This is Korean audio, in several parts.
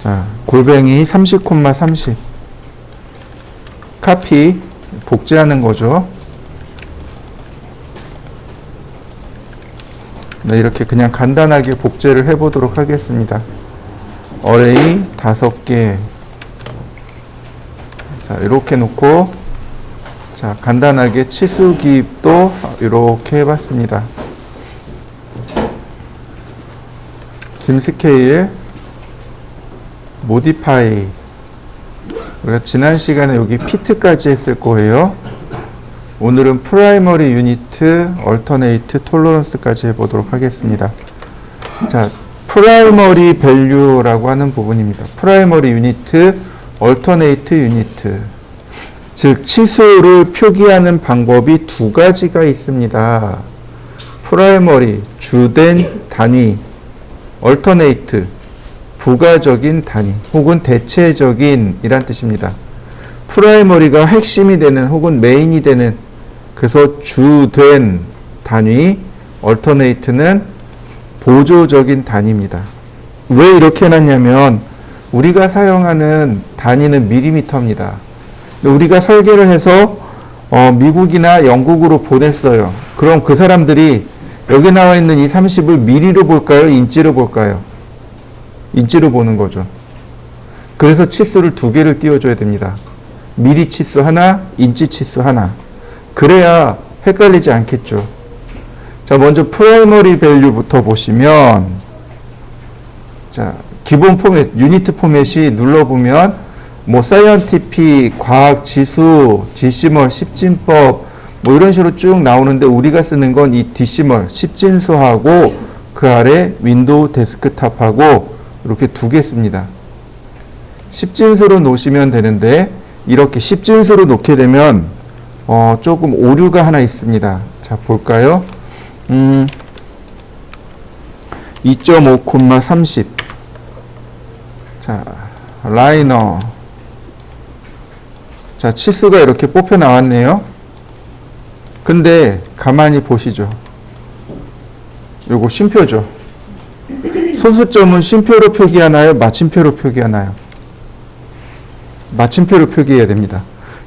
자, 골뱅이 30,30 카피 복제하는 거죠. 네, 이렇게 그냥 간단하게 복제를 해 보도록 하겠습니다. 어레이 5개. 자, 이렇게 놓고, 자, 간단하게 치수 기입도 이렇게 해봤습니다. dim 스케일, 모디파이. 우리가 지난 시간에 여기 피트까지 했을 거예요. 오늘은 프라이머리 유니트, 얼터네이트, 톨러런스까지 해보도록 하겠습니다. 자, 프라이머리 밸류라고 하는 부분입니다. 프라이머리 유니트, 얼터네이트 유니트. 즉, 치수를 표기하는 방법이 두 가지가 있습니다. 프라이머리, 주된 단위, 얼터네이트, 부가적인 단위, 혹은 대체적인 이란 뜻입니다. 프라이머리가 핵심이 되는 혹은 메인이 되는, 그래서 주된 단위, 얼터네이트는 보조적인 단위입니다. 왜 이렇게 해놨냐면 우리가 사용하는 단위는 밀리미터입니다. 우리가 설계를 해서 미국이나 영국으로 보냈어요. 그럼 그 사람들이 여기 나와 있는 이 30을 미리로 볼까요? 인치로 볼까요? 인치로 보는 거죠. 그래서 치수를 2개를 띄워줘야 됩니다. 미리 치수 하나, 인치 치수 하나. 그래야 헷갈리지 않겠죠. 자, 먼저 프라이머리 밸류부터 보시면, 자, 기본 포맷, 유니트 포맷이 눌러보면 뭐 사이언티픽, 과학 지수, 디시멀, 십진법 뭐 이런 식으로 쭉 나오는데 우리가 쓰는 건 이 디시멀, 십진수하고 그 아래 윈도우 데스크탑하고 이렇게 2개 씁니다. 십진수로 놓으시면 되는데 이렇게 십진수로 놓게 되면 조금 오류가 하나 있습니다. 자, 볼까요? 2.5, 30. 자, 라이너. 자, 치수가 이렇게 뽑혀 나왔네요. 근데 가만히 보시죠. 요거 쉼표죠. 소수점은 쉼표로 표기하나요? 마침표로 표기하나요? 마침표로 표기해야 됩니다.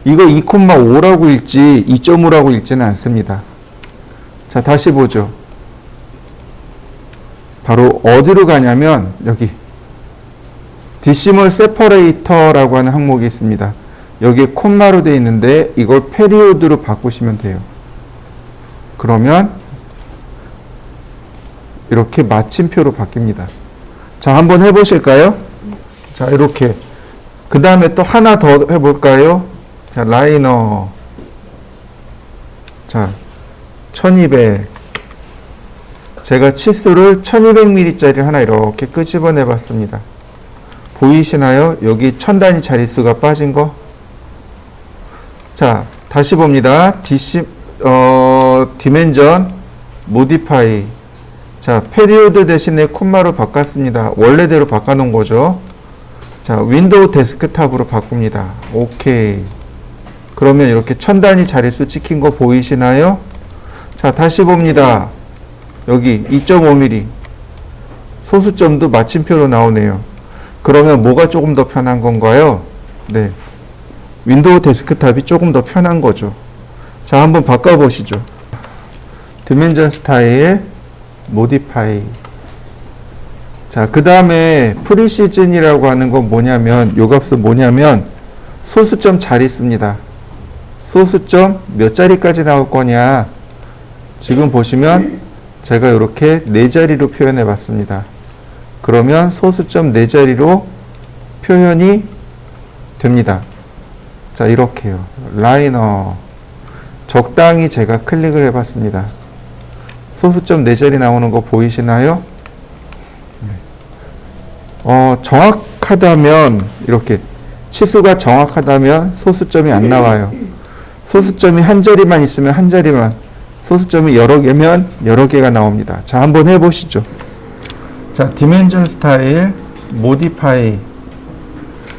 이거 2,5라고 읽지 2.5라고 읽지는 않습니다. 자, 다시 보죠. 바로 어디로 가냐면 여기 디시멀 세퍼레이터라고 하는 항목이 있습니다. 여기에 콤마로 되어 있는데 이걸 페리오드로 바꾸시면 돼요. 그러면 이렇게 마침표로 바뀝니다. 자, 한번 해보실까요? 자, 이렇게. 그 다음에 또 하나 더 해볼까요? 자, 라이너. 자, 1200. 제가 치수를 1200mm짜리 하나 이렇게 끄집어내 봤습니다. 보이시나요? 여기 천 단위 자릿수가 빠진 거. 자, 다시 봅니다. 디멘전, 모디파이. 자, 페리오드 대신에 콤마로 바꿨습니다. 원래대로 바꿔놓은 거죠. 자, 윈도우 데스크탑으로 바꿉니다. 오케이. 그러면 이렇게 천 단위 자릿수 찍힌 거 보이시나요? 자, 다시 봅니다. 여기 2.5mm. 소수점도 마침표로 나오네요. 그러면 뭐가 조금 더 편한 건가요? 네. 윈도우 데스크탑이 조금 더 편한 거죠. 자, 한번 바꿔보시죠. 디멘전 스타일, 모디파이. 자, 그 다음에 프리시즌이라고 하는 건 뭐냐면, 요 값은 뭐냐면, 소수점 자릿수입니다. 소수점 몇 자리까지 나올 거냐. 지금 보시면 제가 이렇게 4자리로 표현해 봤습니다. 그러면 소수점 4자리로 표현이 됩니다. 자, 이렇게요. 라이너. 적당히 제가 클릭을 해봤습니다. 소수점 4자리 나오는 거 보이시나요? 정확하다면, 이렇게 치수가 정확하다면 소수점이 안 나와요. 소수점이 한 자리만 있으면 한 자리만, 소수점이 여러 개면 여러 개가 나옵니다. 자, 한번 해보시죠. 자, 디멘전 스타일, 모디파이.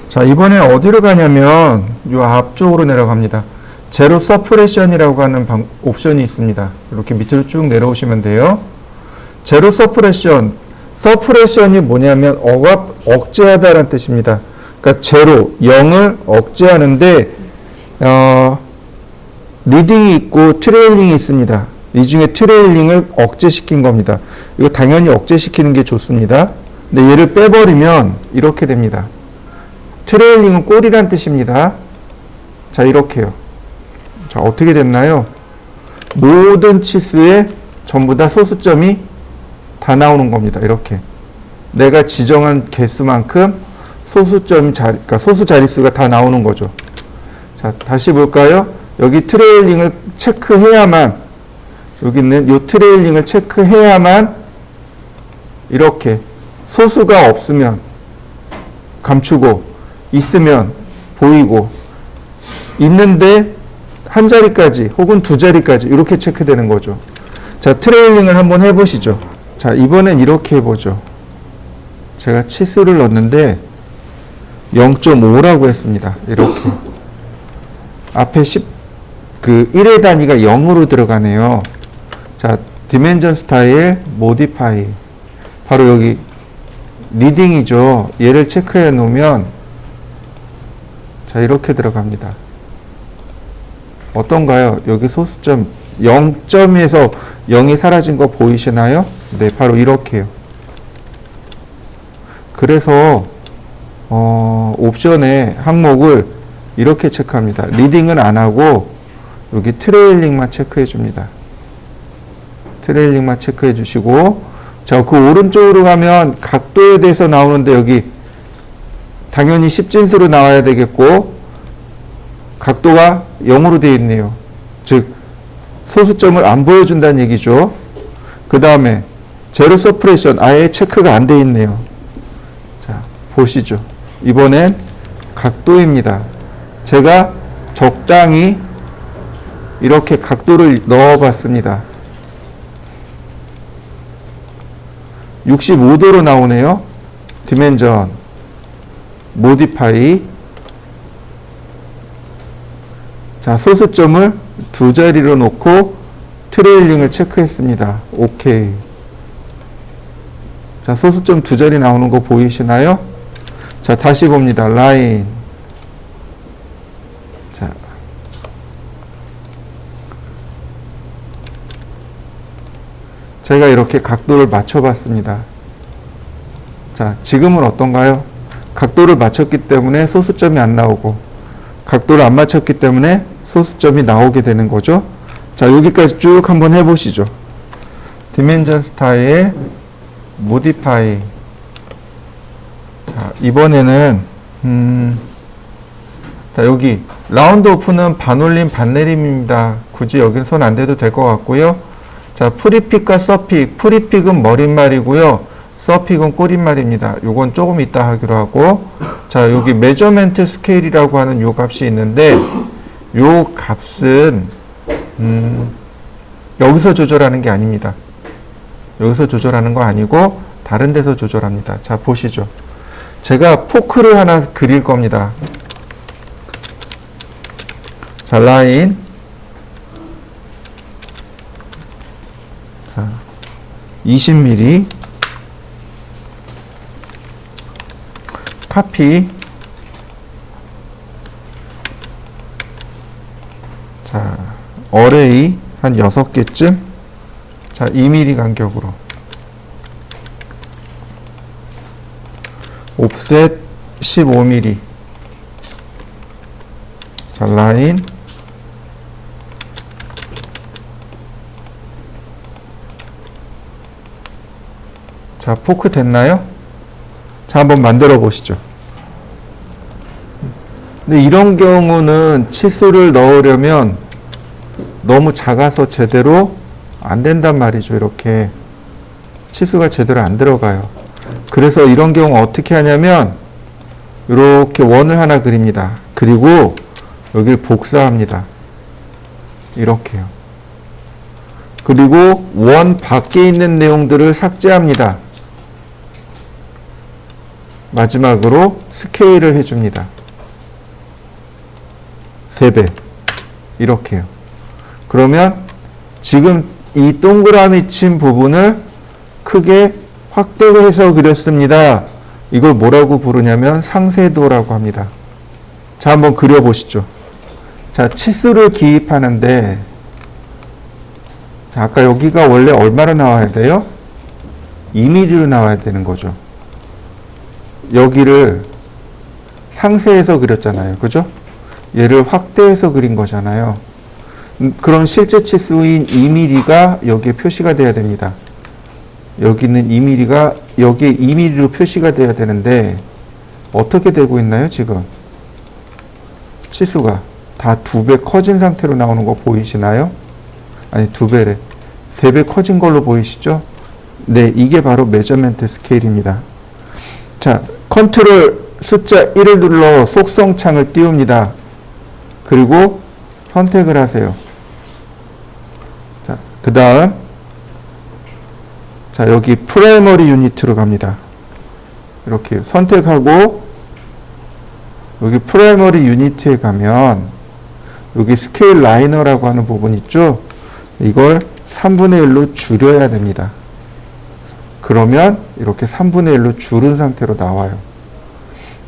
자, 이번에 어디로 가냐면 요 앞쪽으로 내려갑니다. 제로 서프레션이라고 하는 옵션이 있습니다. 이렇게 밑으로 쭉 내려오시면 돼요. 제로 서프레션, 서프레션이 뭐냐면 억제하다라는 뜻입니다. 그러니까 제로, 0을 억제하는데 리딩이 있고 트레일링이 있습니다. 이 중에 트레일링을 억제시킨 겁니다. 이거 당연히 억제시키는 게 좋습니다. 근데 얘를 빼버리면 이렇게 됩니다. 트레일링은 꼬리란 뜻입니다. 자, 이렇게요. 자, 어떻게 됐나요? 모든 치수에 전부 다 소수점이 다 나오는 겁니다. 이렇게. 내가 지정한 개수만큼 그러니까 소수 자릿수가 다 나오는 거죠. 자, 다시 볼까요? 여기 트레일링을 체크해야만, 여기 있는 이 트레일링을 체크해야만 이렇게 소수가 없으면 감추고 있으면 보이고 있는데 한 자리까지 혹은 두 자리까지 이렇게 체크되는 거죠. 자, 트레일링을 한번 해보시죠. 자, 이번엔 이렇게 해보죠. 제가 치수를 넣었는데 0.5라고 했습니다. 이렇게. 앞에 1의 단위가 0으로 들어가네요. 자, 디멘전 스타일, 모디파이. 바로 여기 리딩이죠. 얘를 체크해 놓으면 자, 이렇게 들어갑니다. 어떤가요? 여기 소수점 0점에서 0이 사라진 거 보이시나요? 네, 바로 이렇게요. 그래서 옵션의 항목을 이렇게 체크합니다. 리딩은 안 하고 여기 트레일링만 체크해 줍니다. 트레일링만 체크해 주시고, 자, 그 오른쪽으로 가면 각도에 대해서 나오는데 여기 당연히 10진수로 나와야 되겠고 각도가 0으로 되어 있네요. 즉 소수점을 안 보여준다는 얘기죠. 그 다음에 제로 서프레션 아예 체크가 안 되어 있네요. 자, 보시죠. 이번엔 각도입니다. 제가 적당히 이렇게 각도를 넣어봤습니다. 65도로 나오네요. 디멘전, 모디파이. 자, 소수점을 두 자리로 놓고 트레일링을 체크했습니다. 오케이. 자, 소수점 두 자리 나오는 거 보이시나요? 자, 다시 봅니다. 라인. 자, 제가 이렇게 각도를 맞춰봤습니다. 자, 지금은 어떤가요? 각도를 맞췄기 때문에 소수점이 안 나오고, 각도를 안 맞췄기 때문에 소수점이 나오게 되는 거죠. 자, 여기까지 쭉 한번 해보시죠. 디멘전 스타일, 모디파이. 자, 이번에는 자, 여기 라운드 오프는 반올림 반내림입니다. 굳이 여긴 손 안 대도 될 것 같고요. 자, 프리픽과 서픽. 프리픽은 머릿말이고요. 서픽은 꼬릿말입니다. 요건 조금 이따 하기로 하고, 자, 여기 메저멘트 스케일이라고 하는 요 값이 있는데, 요 값은 여기서 조절하는 게 아닙니다. 여기서 조절하는 거 아니고 다른 데서 조절합니다. 자, 보시죠. 제가 포크를 하나 그릴 겁니다. 자, 라인. 자, 20mm. 카피. 자, 어레이 한 6개쯤. 자, 2mm 간격으로. 옵셋 15mm. 자, 라인. 자, 포크 됐나요? 자, 한번 만들어 보시죠. 근데 이런 경우는 치수를 넣으려면 너무 작아서 제대로 안 된단 말이죠. 이렇게 치수가 제대로 안 들어가요. 그래서 이런 경우 어떻게 하냐면 이렇게 원을 하나 그립니다. 그리고 여기를 복사합니다. 이렇게요. 그리고 원 밖에 있는 내용들을 삭제합니다. 마지막으로 스케일을 해줍니다. 3배. 이렇게요. 그러면 지금 이 동그라미 친 부분을 크게 확대해서 그렸습니다. 이걸 뭐라고 부르냐면 상쇄도라고 합니다. 자, 한번 그려보시죠. 자, 치수를 기입하는데, 자, 아까 여기가 원래 얼마로 나와야 돼요? 2mm로 나와야 되는 거죠. 여기를 상쇄해서 그렸잖아요. 그죠? 얘를 확대해서 그린 거잖아요. 그럼 실제 치수인 2mm가 여기에 표시가 돼야 됩니다. 여기는 2mm가 여기에 2mm로 표시가 돼야 되는데 어떻게 되고 있나요? 지금 치수가 다 2배 커진 상태로 나오는 거 보이시나요? 아니 2배래. 3배 커진 걸로 보이시죠? 네, 이게 바로 메저먼트 스케일입니다. 자, 컨트롤 숫자 1을 눌러 속성 창을 띄웁니다. 그리고 선택을 하세요. 자, 그 다음 자, 여기 프라이머리 유니트로 갑니다. 이렇게 선택하고 여기 프라이머리 유니트에 가면 여기 스케일 라이너라고 하는 부분 있죠? 이걸 3분의 1로 줄여야 됩니다. 그러면 이렇게 3분의 1로 줄은 상태로 나와요.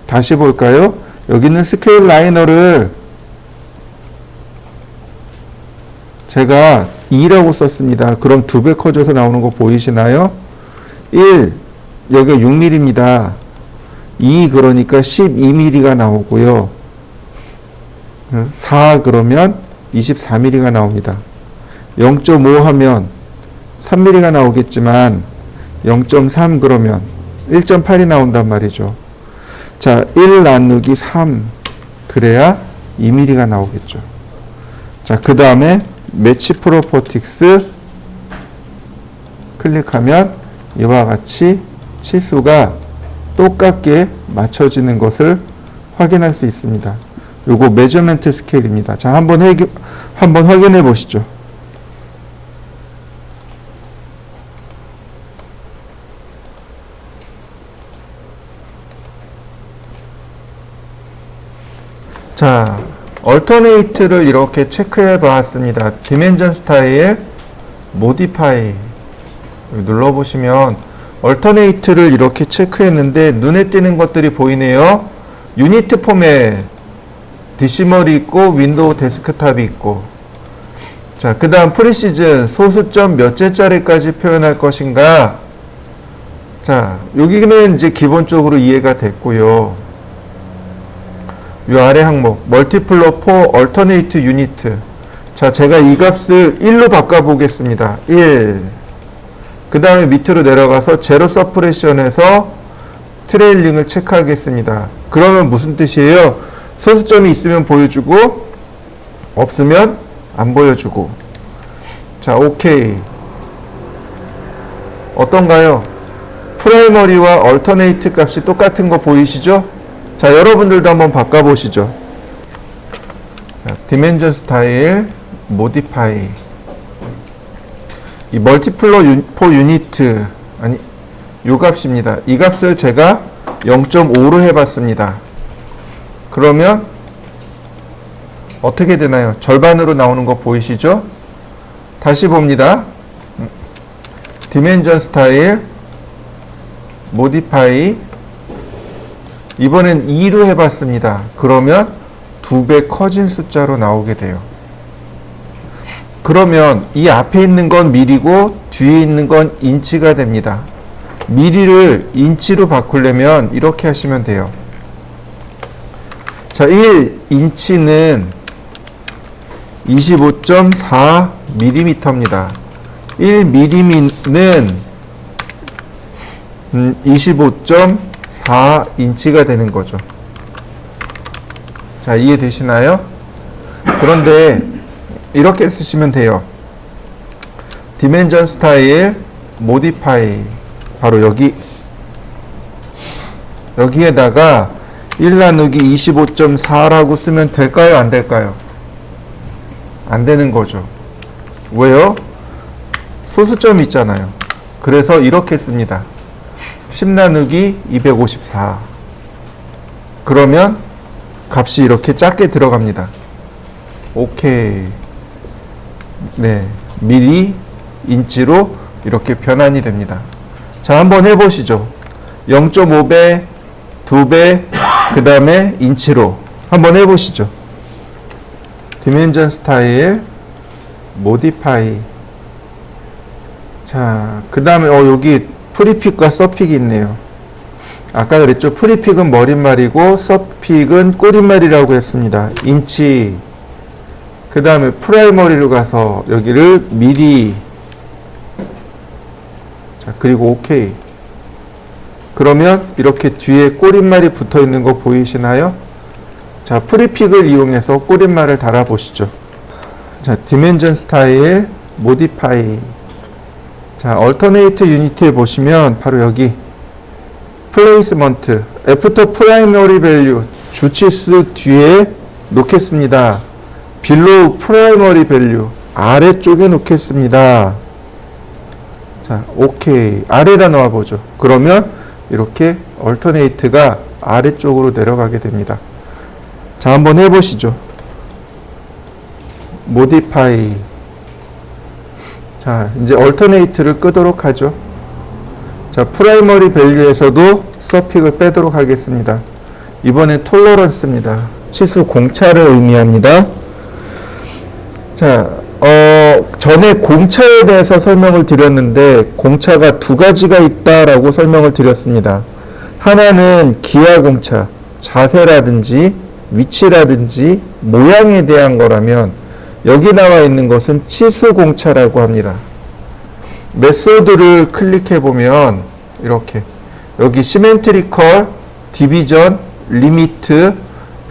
다시 볼까요? 여기는 스케일 라이너를 제가 2라고 썼습니다. 그럼 2배 커져서 나오는 거 보이시나요? 1, 여기가 6mm입니다. 2, 그러니까 12mm가 나오고요. 4, 그러면 24mm가 나옵니다. 0.5 하면 3mm가 나오겠지만 0.3 그러면 1.8이 나온단 말이죠. 자, 1 나누기 3 그래야 2mm가 나오겠죠. 자, 그 다음에 매치 프로퍼틱스 클릭하면 이와 같이 치수가 똑같게 맞춰지는 것을 확인할 수 있습니다. 요거 메저먼트 스케일입니다. 자, 한번 확인해 보시죠. 자, 얼터네이트를 이렇게 체크해 봤습니다. 디멘전 스타일, 모디파이 눌러보시면 얼터네이트를 이렇게 체크했는데 눈에 띄는 것들이 보이네요. 유니트 포맷, 디시멀이 있고 윈도우 데스크탑이 있고, 자, 그 다음 프리시즌, 소수점 몇째짜리까지 표현할 것인가. 자, 여기는 이제 기본적으로 이해가 됐고요. 이 아래 항목 멀티플러 포 얼터네이트 유니트. 자, 제가 이 값을 1로 바꿔 보겠습니다. 1. 그 다음에 밑으로 내려가서 제로 서프레션에서 트레일링을 체크하겠습니다. 그러면 무슨 뜻이에요? 소수점이 있으면 보여주고 없으면 안 보여주고. 자, 오케이. 어떤가요? 프라이머리와 얼터네이트 값이 똑같은 거 보이시죠? 자, 여러분들도 한번 바꿔보시죠. 자, 디멘전 스타일, 모디파이. 이 멀티플러 포 유니트, 아니, 요 값입니다. 이 값을 제가 0.5로 해봤습니다. 그러면 어떻게 되나요? 절반으로 나오는 거 보이시죠? 다시 봅니다. 디멘전 스타일, 모디파이. 이번엔 2로 해봤습니다. 그러면 2배 커진 숫자로 나오게 돼요. 그러면 이 앞에 있는 건 미리고 뒤에 있는 건 인치가 됩니다. 미리를 인치로 바꾸려면 이렇게 하시면 돼요. 자, 1인치는 25.4mm입니다. 1mm는 25.4인치가 되는 거죠. 자, 이해되시나요? 그런데 이렇게 쓰시면 돼요. 디멘전 스타일, 모디파이. 바로 여기에다가 1 나누기 25.4라고 쓰면 될까요? 안 될까요? 안 되는 거죠. 왜요? 소수점이 있잖아요. 그래서 이렇게 씁니다. 10 나누기 254. 그러면 값이 이렇게 작게 들어갑니다. 오케이. 네, 미리 인치로 이렇게 변환이 됩니다. 자, 한번 해보시죠. 0.5배, 2배, 그 다음에 인치로 한번 해보시죠. 디멘전 스타일, 모디파이. 자, 그 다음에 여기 프리픽과 서픽이 있네요. 아까 그랬죠. 프리픽은 머릿말이고 서픽은 꼬릿말이라고 했습니다. 인치. 그 다음에 프라이머리로 가서 여기를 미리. 자, 그리고 오케이. 그러면 이렇게 뒤에 꼬릿말이 붙어 있는 거 보이시나요? 자, 프리픽을 이용해서 꼬릿말을 달아보시죠. 자, 디멘전 스타일, 모디파이. 자, 얼터네이트 유니티에 보시면 바로 여기 플레이스먼트, 애프터 프라이머리 밸류, 주치수 뒤에 놓겠습니다. 빌로우 프라이머리 밸류, 아래쪽에 놓겠습니다. 자, 오케이. 아래다 놓아보죠. 그러면 이렇게 얼터네이트가 아래쪽으로 내려가게 됩니다. 자, 한번 해보시죠. 모디파이. 자, 이제 얼터네이트를 끄도록 하죠. 자, 프라이머리 밸류에서도 서픽을 빼도록 하겠습니다. 이번엔 톨러런스입니다. 치수 공차를 의미합니다. 자, 전에 공차에 대해서 설명을 드렸는데 공차가 두 가지가 있다라고 설명을 드렸습니다. 하나는 기하 공차, 자세라든지 위치라든지 모양에 대한 거라면 여기 나와 있는 것은 치수 공차라고 합니다. 메소드를 클릭해 보면 이렇게 여기 시멘트리컬, 디비전, 리미트,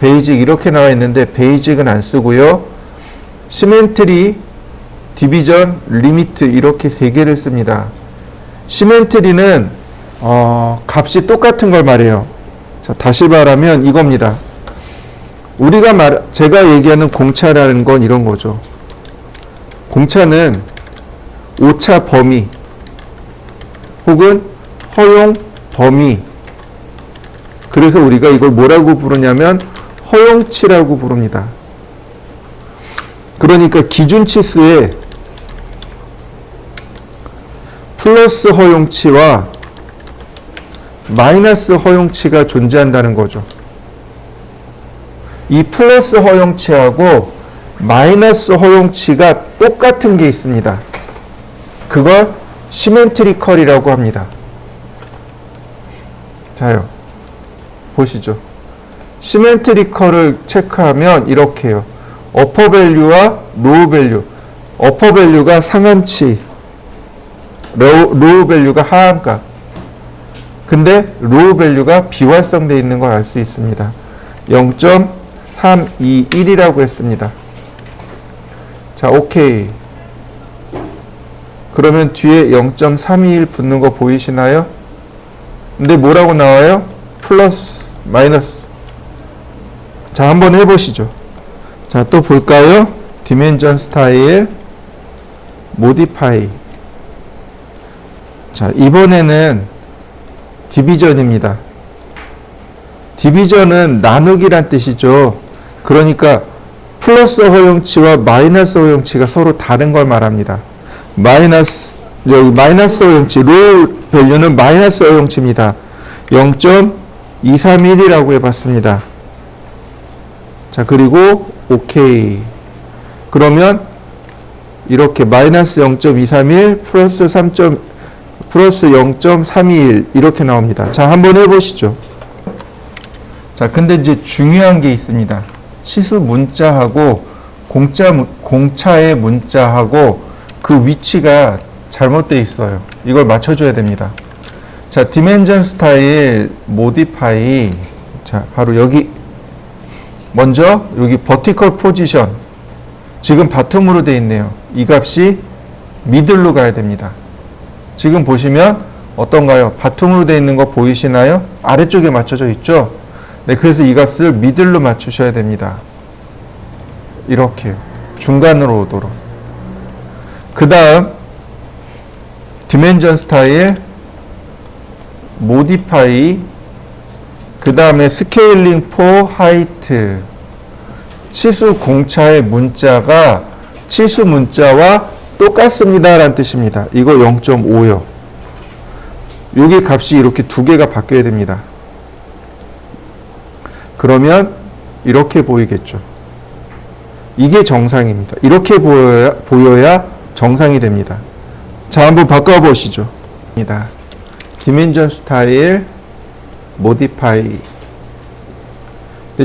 베이직 이렇게 나와 있는데 베이직은 안 쓰고요. 시멘트리, 디비전, 리미트 이렇게 세 개를 씁니다. 시멘트리는 값이 똑같은 걸 말해요. 자, 다시 말하면 이겁니다. 제가 얘기하는 공차라는 건 이런 거죠. 공차는 오차 범위 혹은 허용 범위. 그래서 우리가 이걸 뭐라고 부르냐면 허용치라고 부릅니다. 그러니까 기준치수에 플러스 허용치와 마이너스 허용치가 존재한다는 거죠. 이 플러스 허용치하고 마이너스 허용치가 똑같은 게 있습니다. 그걸 시멘트리컬이라고 합니다. 자요, 보시죠. 시멘트리컬을 체크하면 이렇게 해요. 어퍼 밸류와 로우 밸류. 어퍼 밸류가 상한치, 로우 밸류가 하한값. 근데 로우 밸류가 비활성되어 있는 걸 알 수 있습니다. 0.321이라고 했습니다. 자, 오케이. 그러면 뒤에 0.321 붙는 거 보이시나요? 근데 뭐라고 나와요? 플러스, 마이너스. 자, 한번 해보시죠. 자, 또 볼까요? 디멘전 스타일, 모디파이. 자, 이번에는 디비전입니다. 디비전은 나누기란 뜻이죠. 그러니까 플러스 허용치와 마이너스 허용치가 서로 다른 걸 말합니다. 여기 마이너스 허용치, 로우 밸류는 마이너스 허용치입니다. 0.231이라고 해봤습니다. 자, 그리고 오케이. 그러면 이렇게 마이너스 0.231 플러스 0.321 이렇게 나옵니다. 자, 한번 해보시죠. 자, 근데 이제 중요한 게 있습니다. 치수 문자하고 공차의 문자하고 그 위치가 잘못되어 있어요. 이걸 맞춰줘야 됩니다. 자, 디멘전 스타일, 모디파이. 자, 바로 여기. 먼저 여기 버티컬 포지션. 지금 바텀으로 되어 있네요. 이 값이 미들로 가야 됩니다. 지금 보시면 어떤가요? 바텀으로 되어 있는 거 보이시나요? 아래쪽에 맞춰져 있죠? 네, 그래서 이 값을 미들로 맞추셔야 됩니다. 이렇게 중간으로 오도록. 그 다음 디멘전 스타일, 모디파이, 그 다음에 스케일링 포 하이트. 치수 공차의 문자가 치수 문자와 똑같습니다 라는 뜻입니다. 이거 0.5요. 여기 값이 이렇게 두 개가 바뀌어야 됩니다. 그러면 이렇게 보이겠죠. 이게 정상입니다. 이렇게 보여야 정상이 됩니다. 자, 한번 바꿔보시죠. 디멘전 스타일 모디파이.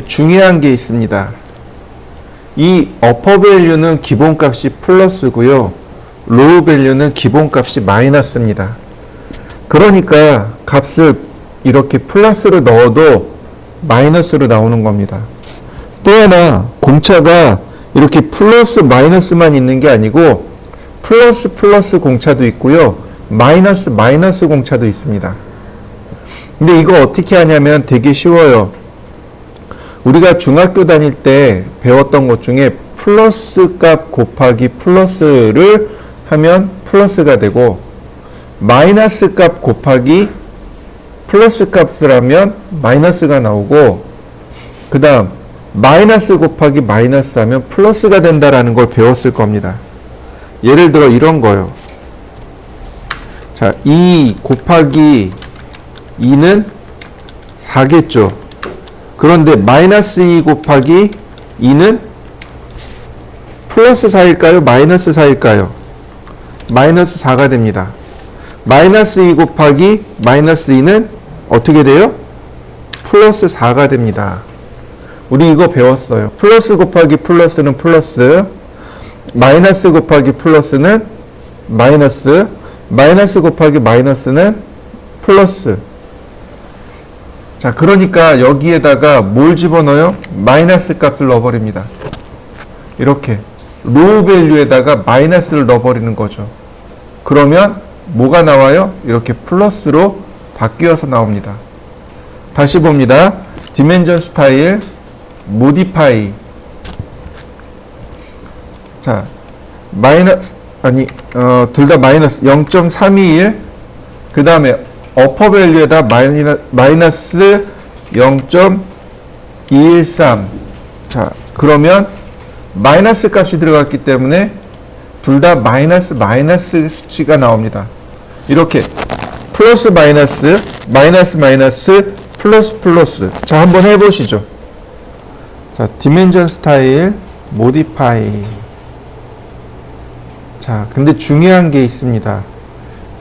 중요한 게 있습니다. 이 어퍼 밸류는 기본값이 플러스고요. 로우 밸류는 기본값이 마이너스입니다. 그러니까 값을 이렇게 플러스로 넣어도 마이너스로 나오는 겁니다. 또 하나, 공차가 이렇게 플러스 마이너스만 있는 게 아니고 플러스 플러스 공차도 있고요. 마이너스 마이너스 공차도 있습니다. 근데 이거 어떻게 하냐면 되게 쉬워요. 우리가 중학교 다닐 때 배웠던 것 중에 플러스 값 곱하기 플러스를 하면 플러스가 되고, 마이너스 값 곱하기 플러스 값을 하면 마이너스가 나오고, 그 다음 마이너스 곱하기 마이너스 하면 플러스가 된다라는 걸 배웠을 겁니다. 예를 들어 이런 거요. 자, 2 곱하기 2는 4겠죠. 그런데 마이너스 2 곱하기 2는 플러스 4일까요? 마이너스 4일까요? 마이너스 4가 됩니다. 마이너스 2 곱하기 마이너스 2는 어떻게 돼요? 플러스 4가 됩니다. 우리 이거 배웠어요. 플러스 곱하기 플러스는 플러스, 마이너스 곱하기 플러스는 마이너스, 마이너스 곱하기 마이너스는 플러스. 자, 그러니까 여기에다가 뭘 집어넣어요? 마이너스 값을 넣어버립니다. 이렇게 로우 밸류에다가 마이너스를 넣어버리는 거죠. 그러면 뭐가 나와요? 이렇게 플러스로 바뀌어서 나옵니다. 다시 봅니다. 디멘전 스타일 모디파이. 자, 둘 다 마이너스 0.321. 그 다음에 어퍼 밸류에다 마이너스 0.213. 자, 그러면 마이너스 값이 들어갔기 때문에 둘 다 마이너스 수치가 나옵니다. 이렇게 플러스 마이너스, 마이너스 마이너스, 플러스 플러스. 자, 한번 해보시죠. 자, 디멘전 스타일 모디파이. 자, 근데 중요한 게 있습니다.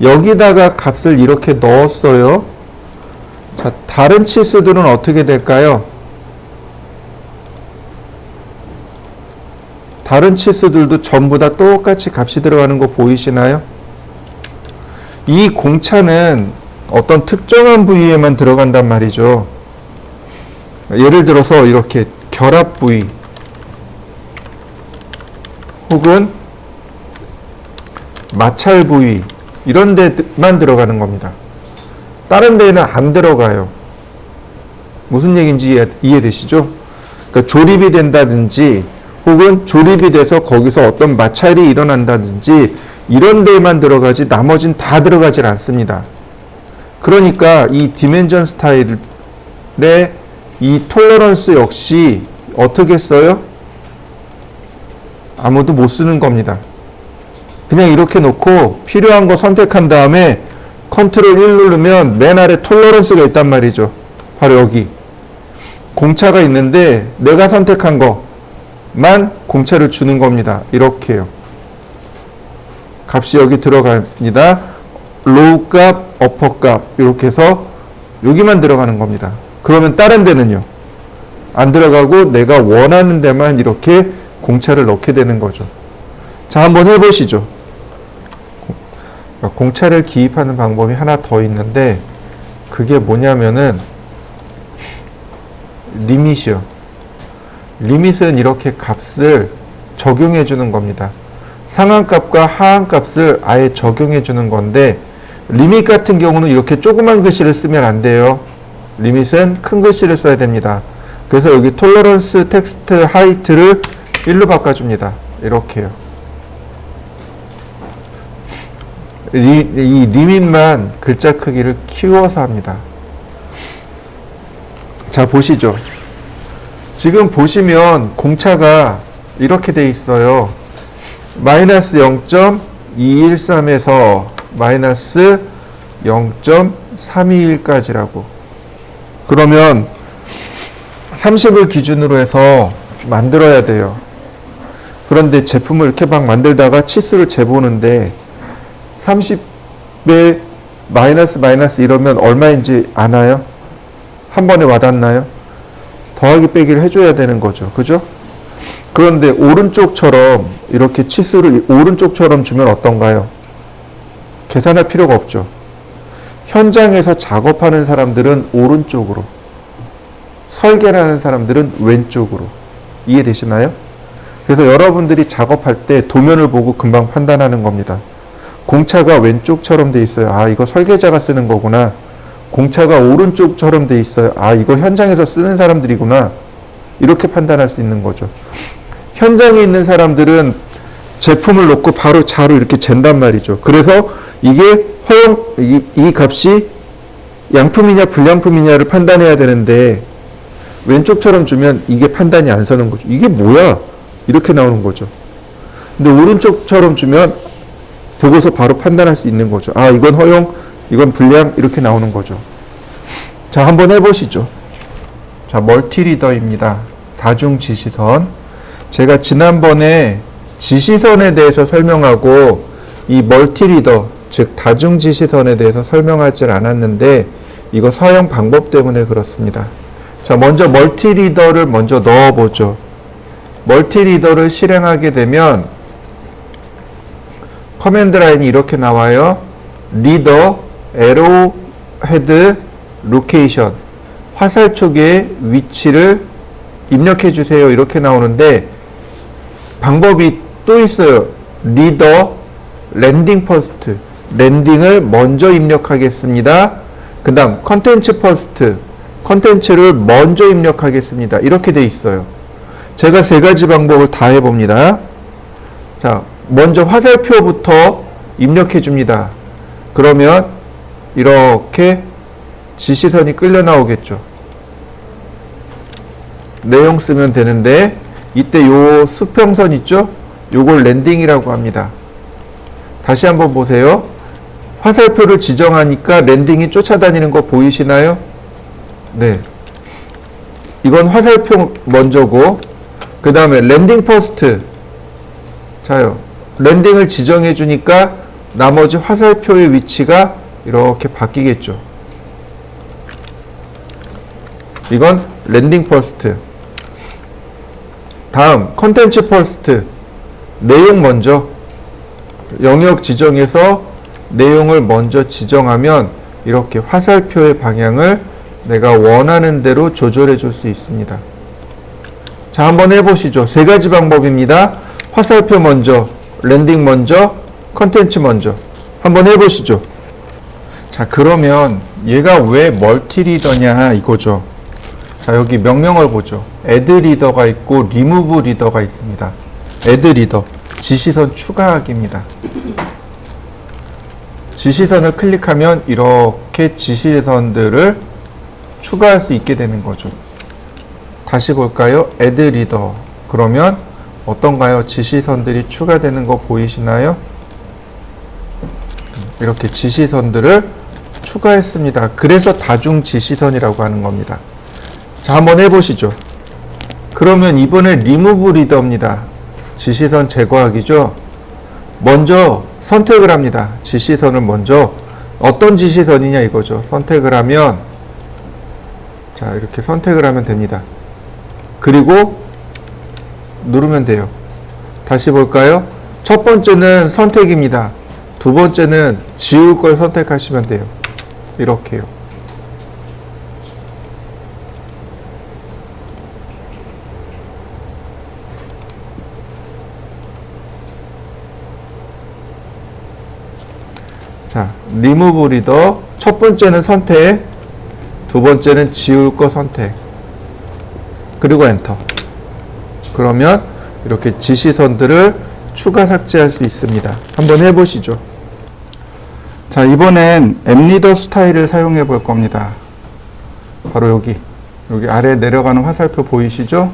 여기다가 값을 이렇게 넣었어요. 자, 다른 치수들은 어떻게 될까요? 다른 치수들도 전부 다 똑같이 값이 들어가는 거 보이시나요? 이 공차는 어떤 특정한 부위에만 들어간단 말이죠. 예를 들어서 이렇게 결합 부위 혹은 마찰 부위, 이런 데만 들어가는 겁니다. 다른 데는 안 들어가요. 무슨 얘기인지 이해되시죠? 그러니까 조립이 된다든지 혹은 조립이 돼서 거기서 어떤 마찰이 일어난다든지 이런 데만 들어가지 나머지는 다 들어가질 않습니다. 그러니까 이 디멘전 스타일의 이 톨러런스 역시 어떻게 써요? 아무도 못 쓰는 겁니다. 그냥 이렇게 놓고 필요한 거 선택한 다음에 컨트롤 1 누르면 맨 아래 톨러런스가 있단 말이죠. 바로 여기 공차가 있는데 내가 선택한 거만 공차를 주는 겁니다. 이렇게요. 값이 여기 들어갑니다. 로우 값, 어퍼 값 이렇게 해서 여기만 들어가는 겁니다. 그러면 다른 데는요? 안 들어가고 내가 원하는 데만 이렇게 공차를 넣게 되는 거죠. 자, 한번 해보시죠. 공차를 기입하는 방법이 하나 더 있는데 그게 뭐냐면은 리밋이요. 리밋은 이렇게 값을 적용해 주는 겁니다. 상한값과 하한값을 아예 적용해 주는 건데, 리밋 같은 경우는 이렇게 조그만 글씨를 쓰면 안 돼요. 리밋은 큰 글씨를 써야 됩니다. 그래서 여기 톨러런스 텍스트 하이트를 1로 바꿔줍니다. 이렇게요. 이 리밋만 글자 크기를 키워서 합니다. 자, 보시죠. 지금 보시면 공차가 이렇게 돼 있어요. 마이너스 0.213에서 마이너스 0.213 3일까지라고. 그러면 30을 기준으로 해서 만들어야 돼요. 그런데 제품을 이렇게 막 만들다가 치수를 재보는데 30에 마이너스 이러면 얼마인지 아나요? 한 번에 와닿나요? 더하기 빼기를 해줘야 되는 거죠. 그죠? 그런데 오른쪽처럼 이렇게 치수를 오른쪽처럼 주면 어떤가요? 계산할 필요가 없죠. 현장에서 작업하는 사람들은 오른쪽으로, 설계를 하는 사람들은 왼쪽으로. 이해되시나요? 그래서 여러분들이 작업할 때 도면을 보고 금방 판단하는 겁니다. 공차가 왼쪽처럼 돼 있어요. 아, 이거 설계자가 쓰는 거구나. 공차가 오른쪽처럼 돼 있어요. 아, 이거 현장에서 쓰는 사람들이구나. 이렇게 판단할 수 있는 거죠. 현장에 있는 사람들은 제품을 놓고 바로 자로 이렇게 잰단 말이죠. 그래서 이게 이 값이 양품이냐 불량품이냐를 판단해야 되는데 왼쪽처럼 주면 이게 판단이 안 서는 거죠. 이게 뭐야? 이렇게 나오는 거죠. 근데 오른쪽처럼 주면 보고서 바로 판단할 수 있는 거죠. 아, 이건 허용, 이건 불량, 이렇게 나오는 거죠. 자, 한번 해보시죠. 자, 멀티리더입니다. 다중 지시선. 제가 지난번에 지시선에 대해서 설명하고 이 멀티리더, 즉 다중 지시선에 대해서 설명하지 않았는데 이거 사용 방법 때문에 그렇습니다. 자, 먼저 멀티리더를 먼저 넣어보죠. 멀티리더를 실행하게 되면 커맨드 라인이 이렇게 나와요. 리더, 에로, 헤드, 로케이션. 화살촉의 위치를 입력해 주세요. 이렇게 나오는데 방법이 또 있어요. 리더, 랜딩 퍼스트. 랜딩을 먼저 입력하겠습니다. 그 다음 컨텐츠 퍼스트. 컨텐츠를 먼저 입력하겠습니다. 이렇게 돼 있어요. 제가 세 가지 방법을 다 해봅니다. 자, 먼저 화살표부터 입력해 줍니다. 그러면 이렇게 지시선이 끌려 나오겠죠. 내용 쓰면 되는데 이때 요 수평선 있죠? 요걸 랜딩이라고 합니다. 다시 한번 보세요. 화살표를 지정하니까 랜딩이 쫓아다니는 거 보이시나요? 네. 이건 화살표 먼저고 그 다음에 랜딩 퍼스트. 자요. 랜딩을 지정해 주니까 나머지 화살표의 위치가 이렇게 바뀌겠죠. 이건 랜딩 퍼스트. 다음 컨텐츠 퍼스트. 내용 먼저. 영역 지정해서 내용을 먼저 지정하면 이렇게 화살표의 방향을 내가 원하는 대로 조절해 줄 수 있습니다. 자, 한번 해보시죠. 세 가지 방법입니다. 화살표 먼저, 랜딩 먼저, 컨텐츠 먼저. 한번 해보시죠. 자, 그러면 얘가 왜 멀티리더냐 이거죠. 자, 여기 명령을 보죠. add 리더가 있고 remove 리더가 있습니다. add 리더, 지시선 추가하기입니다. 지시선을 클릭하면 이렇게 지시선들을 추가할 수 있게 되는 거죠. 다시 볼까요? add 리더. 그러면 어떤가요? 지시선들이 추가되는 거 보이시나요? 이렇게 지시선들을 추가했습니다. 그래서 다중 지시선이라고 하는 겁니다. 자, 한번 해보시죠. 그러면 이번에 remove 리더입니다. 지시선 제거하기죠. 먼저 선택을 합니다. 지시선을 먼저 어떤 지시선이냐 이거죠. 선택을 하면 자, 이렇게 선택을 하면 됩니다. 그리고 누르면 돼요. 다시 볼까요? 첫 번째는 선택입니다. 두 번째는 지울 걸 선택하시면 돼요. 이렇게요. 자, remove 리더. 첫 번째는 선택, 두 번째는 지울 거 선택. 그리고 엔터. 그러면 이렇게 지시선들을 추가 삭제할 수 있습니다. 한번 해보시죠. 자, 이번엔 앱리더 스타일을 사용해 볼 겁니다. 바로 여기 아래 내려가는 화살표 보이시죠?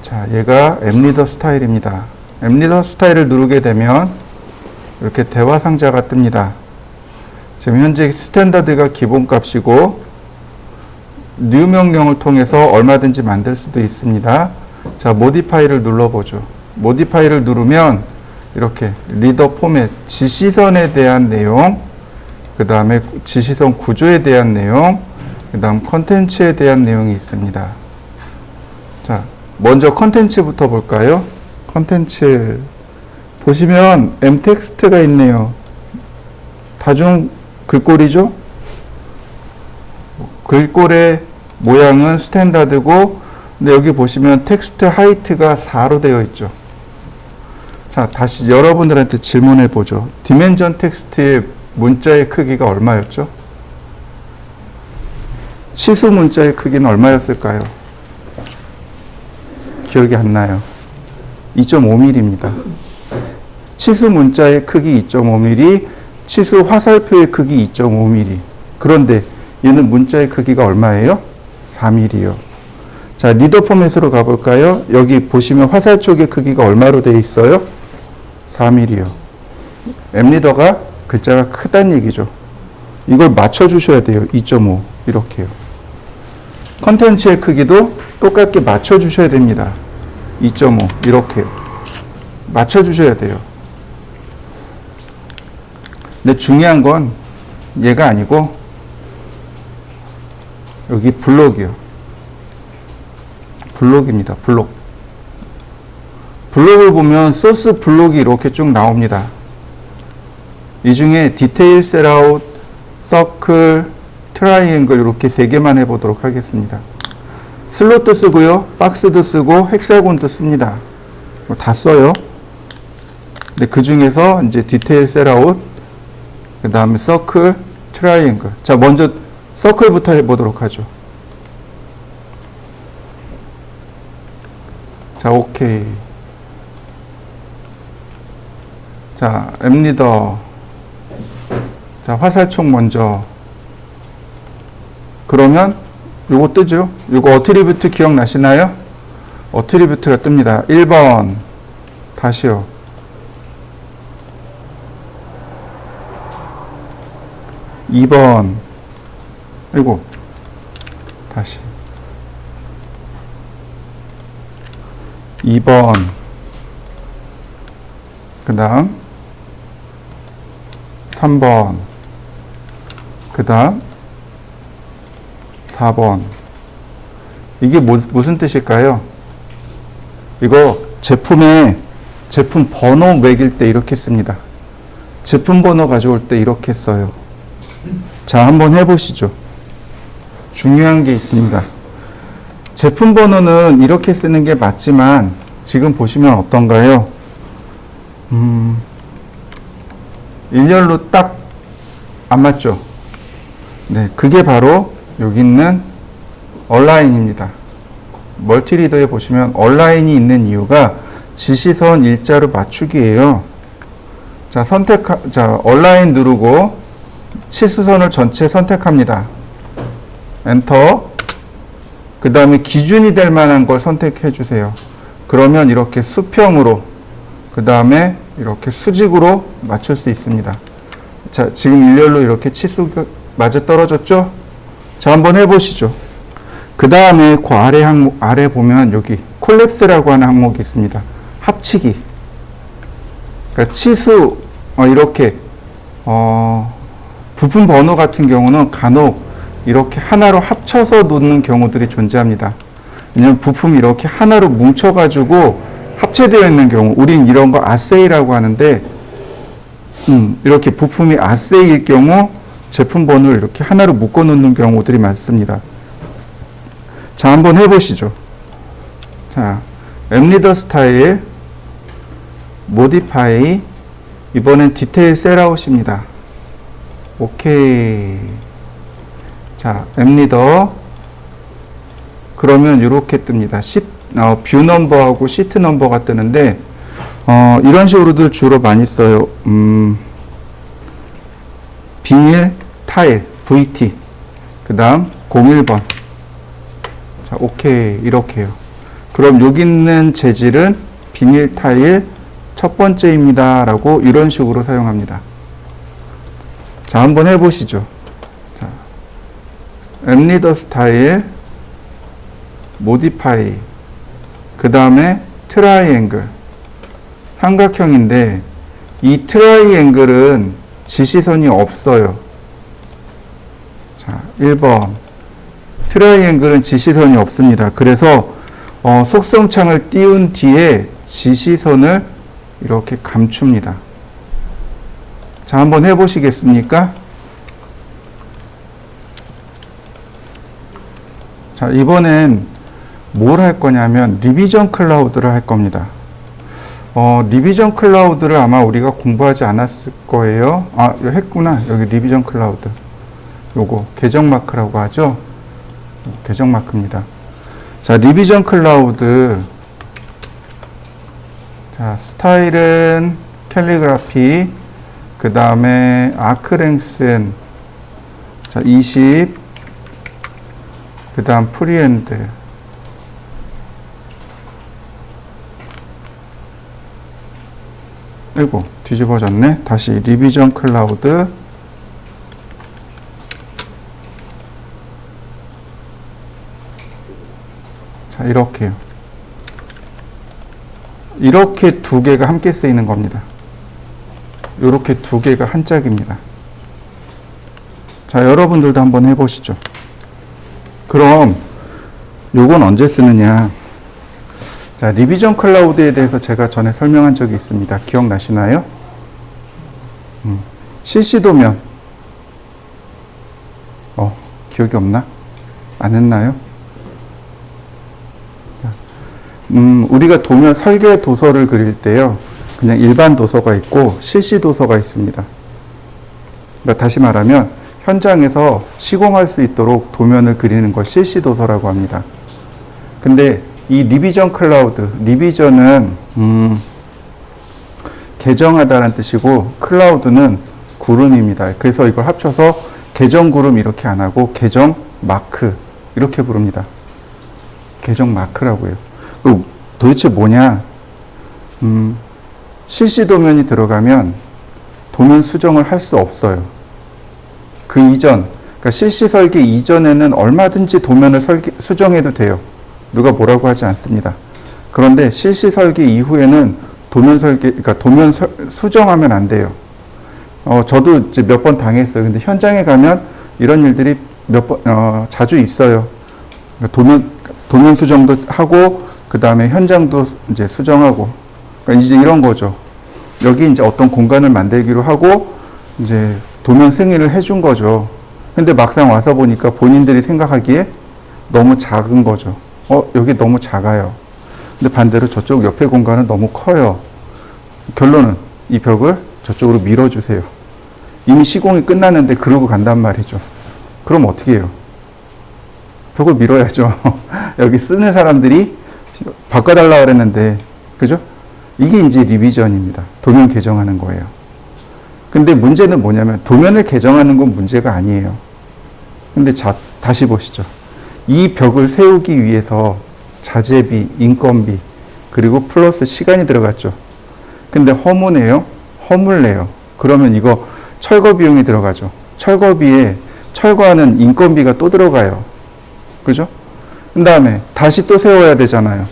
자, 얘가 앱리더 스타일입니다. 앱리더 스타일을 누르게 되면 이렇게 대화 상자가 뜹니다. 지금 현재 스탠다드가 기본값이고 new 명령을 통해서 얼마든지 만들 수도 있습니다. 자, modify를 눌러보죠. modify를 누르면 이렇게 리더 포맷, 지시선에 대한 내용, 그 다음에 지시선 구조에 대한 내용, 그 다음 컨텐츠에 대한 내용이 있습니다. 자, 먼저 컨텐츠부터 볼까요? 컨텐츠 보시면 m텍스트가 있네요. 다중 글꼴이죠? 글꼴의 모양은 스탠다드고, 근데 여기 보시면 텍스트 하이트가 4로 되어 있죠. 자, 다시 여러분들한테 질문해 보죠. 디멘전 텍스트의 문자의 크기가 얼마였죠? 치수 문자의 크기는 얼마였을까요? 기억이 안 나요. 2.5mm입니다. 치수 문자의 크기 2.5mm, 치수 화살표의 크기 2.5mm. 그런데 얘는 문자의 크기가 얼마예요? 4mm요. 자, 리더 포맷으로 가볼까요? 여기 보시면 화살 쪽의 크기가 얼마로 되어 있어요? 4mm요. 엠리더가 글자가 크다는 얘기죠. 이걸 맞춰주셔야 돼요. 2.5 이렇게요. 컨텐츠의 크기도 똑같게 맞춰주셔야 됩니다. 2.5 이렇게요. 맞춰주셔야 돼요. 근데 중요한 건 얘가 아니고 여기 블록이요. 블록입니다. 블록. 블록을 보면 소스 블록이 이렇게 쭉 나옵니다. 이 중에 디테일 셋아웃, 서클, 트라이앵글 이렇게 3개만 해보도록 하겠습니다. 슬롯도 쓰고요. 박스도 쓰고 헥사곤도 씁니다. 다 써요. 근데 그 중에서 이제 디테일 셋아웃, 그 다음에 서클, 트라이앵글. 자, 먼저 서클부터 해보도록 하죠. 자, 오케이. 자, 엠리더. 자, 화살촉 먼저. 그러면 요거 뜨죠? 요거 어트리뷰트 기억나시나요? 어트리뷰트가 뜹니다. 1번. 다시요. (2번) 아이고 다시 2번 그 다음 3번 그 다음 4번. 이게 무슨 뜻일까요? 이거 제품 번호 매길 때 이렇게 씁니다. 제품 번호 가져올 때 이렇게 써요. 자, 한번 해보시죠. 중요한 게 있습니다. 제품 번호는 이렇게 쓰는 게 맞지만 지금 보시면 어떤가요? 일렬로 딱 안 맞죠? 네, 그게 바로 여기 있는 얼라인입니다. 멀티리더에 보시면 얼라인이 있는 이유가 지시선 일자로 맞추기예요. 자, 얼라인 누르고 치수선을 전체 선택합니다. 엔터. 그 다음에 기준이 될 만한 걸 선택해 주세요. 그러면 이렇게 수평으로, 그 다음에 이렇게 수직으로 맞출 수 있습니다. 자, 지금 일렬로 이렇게 치수가 맞아 떨어졌죠? 자, 한번 해보시죠. 그 다음에 그 아래 보면 여기 콜랩스라고 하는 항목이 있습니다. 합치기. 그러니까 치수, 이렇게, 부품 번호 같은 경우는 간혹 이렇게 하나로 합쳐서 놓는 경우들이 존재합니다. 왜냐면 부품이 이렇게 하나로 뭉쳐가지고 합체되어 있는 경우, 우린 이런 거 아세이라고 하는데, 이렇게 부품이 아세이일 경우 제품 번호를 이렇게 하나로 묶어 놓는 경우들이 많습니다. 자, 한번 해보시죠. 자, 엠리더 스타일, 모디파이, 이번엔 디테일 셋아웃입니다. 오케이. 자, 엠리더. 그러면 이렇게 뜹니다. 뷰 넘버하고 시트 넘버가 뜨는데, 이런 식으로들 주로 많이 써요. 비닐, 타일, VT. 그 다음 01번. 자, 오케이. 이렇게요. 그럼 여기 있는 재질은 비닐 타일 첫 번째입니다. 라고 이런 식으로 사용합니다. 자, 한번 해보시죠. 자, 앱리더 스타일, 모디파이, 그 다음에 트라이앵글. 삼각형인데, 이 트라이앵글은 지시선이 없어요. 자, 1번. 트라이앵글은 지시선이 없습니다. 그래서 속성창을 띄운 뒤에 지시선을 이렇게 감춥니다. 자, 한번 해보시겠습니까? 자, 이번엔 뭘 할 거냐면 리비전 클라우드를 할 겁니다. 리비전 클라우드를 아마 우리가 공부하지 않았을 거예요. 아, 했구나. 여기 리비전 클라우드. 요거 계정 마크라고 하죠. 계정 마크입니다. 자, 리비전 클라우드. 자, 스타일은 캘리그라피, 그 다음에 아크랭스는 자, 20, 그 다음 프리엔드. 아이고, 뒤집어졌네. 다시 리비전 클라우드. 자, 이렇게요. 이렇게 두 개가 함께 쓰이는 겁니다. 이렇게 두 개가 한 짝입니다. 자, 여러분들도 한번 해보시죠. 그럼 요건 언제 쓰느냐? 자, 리비전 클라우드에 대해서 제가 전에 설명한 적이 있습니다. 기억나시나요? 실시도면 기억이 없나? 안 했나요? 우리가 도면 설계 도서를 그릴 때요, 그냥 일반 도서가 있고 실시 도서가 있습니다. 그러니까 다시 말하면 현장에서 시공할 수 있도록 도면을 그리는 걸 실시 도서라고 합니다. 근데 이 리비전 클라우드, 리비전은 개정하다라는 뜻이고 클라우드는 구름입니다. 그래서 이걸 합쳐서 계정 구름 이렇게 안 하고 계정 마크 이렇게 부릅니다. 계정 마크라고 해요. 도대체 뭐냐? 실시 도면이 들어가면 도면 수정을 할 수 없어요. 그 이전, 그러니까 실시 설계 이전에는 얼마든지 도면을 수정해도 돼요. 누가 뭐라고 하지 않습니다. 그런데 실시 설계 이후에는 도면 설계, 그러니까 도면 수정하면 안 돼요. 저도 이제 몇 번 당했어요. 근데 현장에 가면 이런 일들이 자주 있어요. 그러니까 도면 수정도 하고, 그 다음에 현장도 이제 수정하고, 그러니까 이제 이런 거죠. 여기 이제 어떤 공간을 만들기로 하고, 이제 도면 승인을 해준 거죠. 근데 막상 와서 보니까 본인들이 생각하기에 너무 작은 거죠. 여기 너무 작아요. 근데 반대로 저쪽 옆에 공간은 너무 커요. 결론은 이 벽을 저쪽으로 밀어주세요. 이미 시공이 끝났는데 그러고 간단 말이죠. 그럼 어떻게 해요? 벽을 밀어야죠. 여기 쓰는 사람들이 바꿔달라고 그랬는데, 그죠? 이게 이제 리비전입니다. 도면 개정하는 거예요. 근데 문제는 뭐냐면 도면을 개정하는 건 문제가 아니에요. 근데 다시 보시죠. 이 벽을 세우기 위해서 자재비, 인건비, 그리고 플러스 시간이 들어갔죠. 근데 허무네요. 허물네요. 그러면 이거 철거 비용이 들어가죠. 철거비에 철거하는 인건비가 또 들어가요. 그죠? 그 다음에 다시 또 세워야 되잖아요.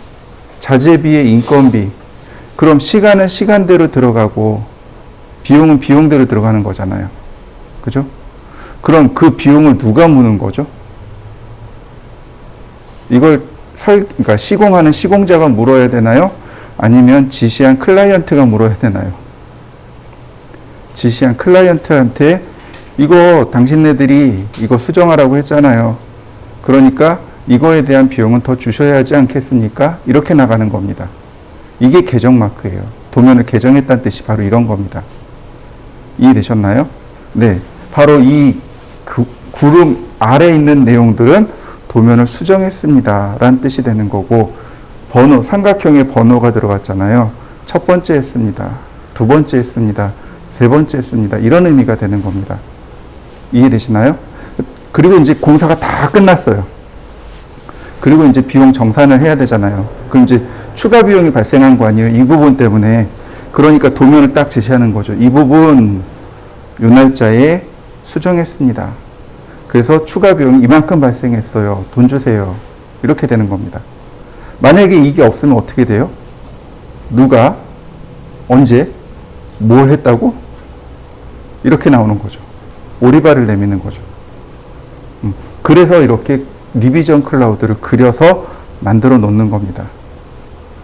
자재비에 인건비. 그럼 시간은 시간대로 들어가고 비용은 비용대로 들어가는 거잖아요. 그죠? 그럼 그 비용을 누가 무는 거죠? 이걸 그러니까 시공하는 시공자가 물어야 되나요? 아니면 지시한 클라이언트가 물어야 되나요? 지시한 클라이언트한테 이거 당신네들이 이거 수정하라고 했잖아요. 그러니까 이거에 대한 비용은 더 주셔야 하지 않겠습니까? 이렇게 나가는 겁니다. 이게 개정 마크예요. 도면을 개정했다는 뜻이 바로 이런 겁니다. 이해되셨나요? 네. 바로 이 구름 아래에 있는 내용들은 도면을 수정했습니다. 라는 뜻이 되는 거고, 번호, 삼각형에 번호가 들어갔잖아요. 첫 번째 했습니다. 두 번째 했습니다. 세 번째 했습니다. 이런 의미가 되는 겁니다. 이해되시나요? 그리고 이제 공사가 다 끝났어요. 그리고 이제 비용 정산을 해야 되잖아요. 그럼 이제 추가 비용이 발생한 거 아니에요? 이 부분 때문에. 그러니까 도면을 딱 제시하는 거죠. 이 부분, 요 날짜에 수정했습니다. 그래서 추가 비용이 이만큼 발생했어요. 돈 주세요. 이렇게 되는 겁니다. 만약에 이게 없으면 어떻게 돼요? 누가 언제 뭘 했다고? 이렇게 나오는 거죠. 오리발을 내미는 거죠. 그래서 이렇게 리비전 클라우드를 그려서 만들어 놓는 겁니다.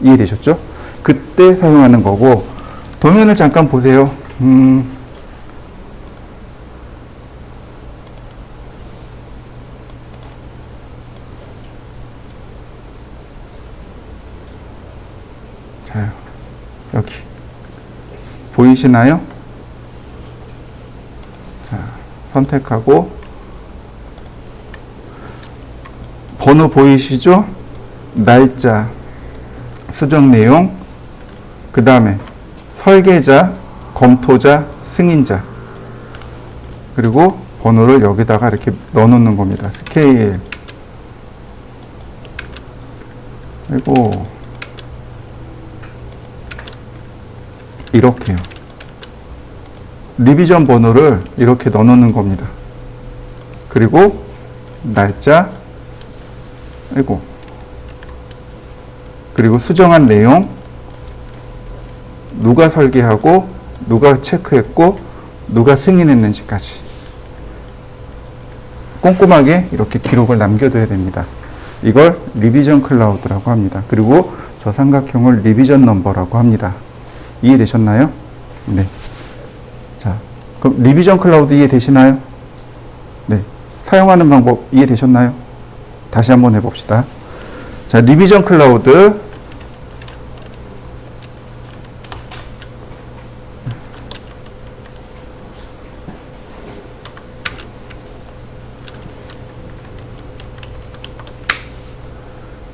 이해되셨죠? 그때 사용하는 거고, 도면을 잠깐 보세요. 자, 여기 보이시나요? 자, 선택하고 번호 보이시죠? 날짜, 수정 내용, 그 다음에 설계자, 검토자, 승인자, 그리고 번호를 여기다가 이렇게 넣어 놓는 겁니다. 스케일, 그리고 이렇게요. 리비전 번호를 이렇게 넣어 놓는 겁니다. 그리고 날짜, 그리고 수정한 내용, 누가 설계하고 누가 체크했고 누가 승인했는지까지 꼼꼼하게 이렇게 기록을 남겨둬야 됩니다. 이걸 리비전 클라우드라고 합니다. 그리고 저 삼각형을 리비전 넘버라고 합니다. 이해되셨나요? 네. 자, 그럼 리비전 클라우드 이해되시나요? 네. 사용하는 방법 이해되셨나요? 다시 한번 해봅시다. 자, 리비전 클라우드.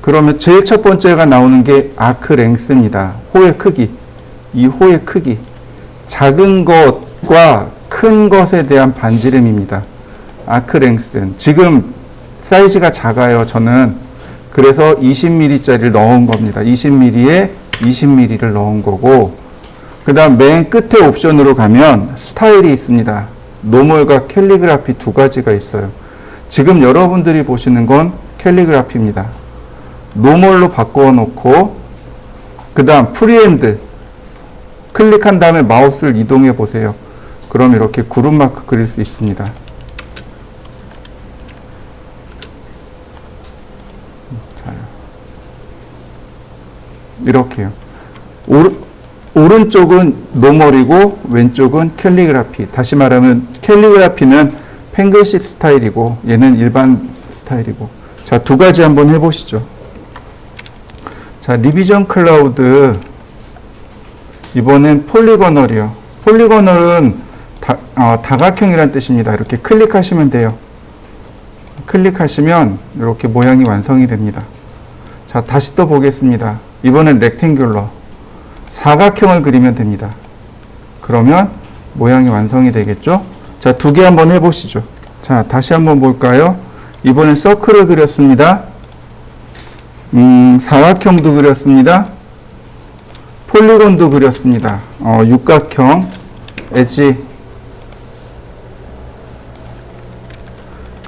그러면 제일 첫 번째가 나오는 게 아크 랭스입니다. 호의 크기. 이 호의 크기. 작은 것과 큰 것에 대한 반지름입니다. 아크 랭스는 지금 사이즈가 작아요. 저는 그래서 20mm짜리를 넣은 겁니다. 20mm에 20mm를 넣은 거고, 그 다음 맨 끝에 옵션으로 가면 스타일이 있습니다. 노멀과 캘리그라피 두 가지가 있어요. 지금 여러분들이 보시는 건 캘리그라피입니다. 노멀로 바꿔 놓고, 그 다음 프리핸드 클릭한 다음에 마우스를 이동해 보세요. 그럼 이렇게 구름 마크 그릴 수 있습니다. 이렇게요. 오른쪽은 노멀이고 왼쪽은 캘리그라피. 다시 말하면 캘리그라피는 펜글식 스타일이고 얘는 일반 스타일이고. 자, 두 가지 한번 해보시죠. 자, 리비전 클라우드. 이번엔 폴리거널이요. 폴리거널은 다각형이란 뜻입니다. 이렇게 클릭하시면 돼요. 클릭하시면 이렇게 모양이 완성이 됩니다. 자, 다시 또 보겠습니다. 이번엔 렉탱귤러. 사각형을 그리면 됩니다. 그러면 모양이 완성이 되겠죠? 자, 두 개 한번 해보시죠. 자, 다시 한번 볼까요? 이번엔 서클을 그렸습니다. 사각형도 그렸습니다. 폴리곤도 그렸습니다. 육각형, 엣지.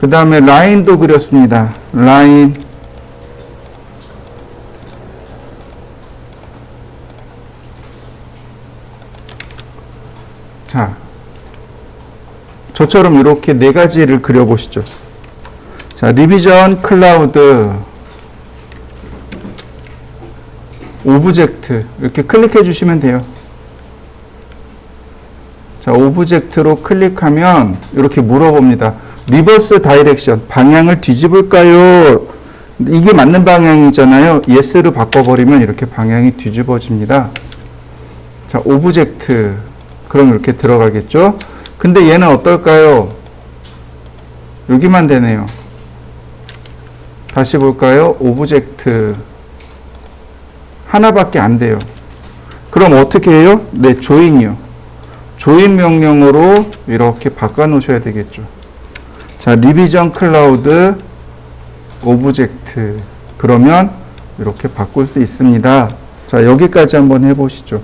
그 다음에 라인도 그렸습니다. 라인. 자, 저처럼 이렇게 네 가지를 그려보시죠. 자, 리비전 클라우드 오브젝트 이렇게 클릭해 주시면 돼요. 자, 오브젝트로 클릭하면 이렇게 물어봅니다. 리버스 다이렉션, 방향을 뒤집을까요? 이게 맞는 방향이잖아요. 예스로 바꿔버리면 이렇게 방향이 뒤집어집니다. 자, 오브젝트. 그럼 이렇게 들어가겠죠? 근데 얘는 어떨까요? 여기만 되네요. 다시 볼까요? 오브젝트. 하나밖에 안 돼요. 그럼 어떻게 해요? 네, 조인이요. 조인 명령으로 이렇게 바꿔 놓으셔야 되겠죠. 자, 리비전 클라우드 오브젝트. 그러면 이렇게 바꿀 수 있습니다. 자, 여기까지 한번 해보시죠.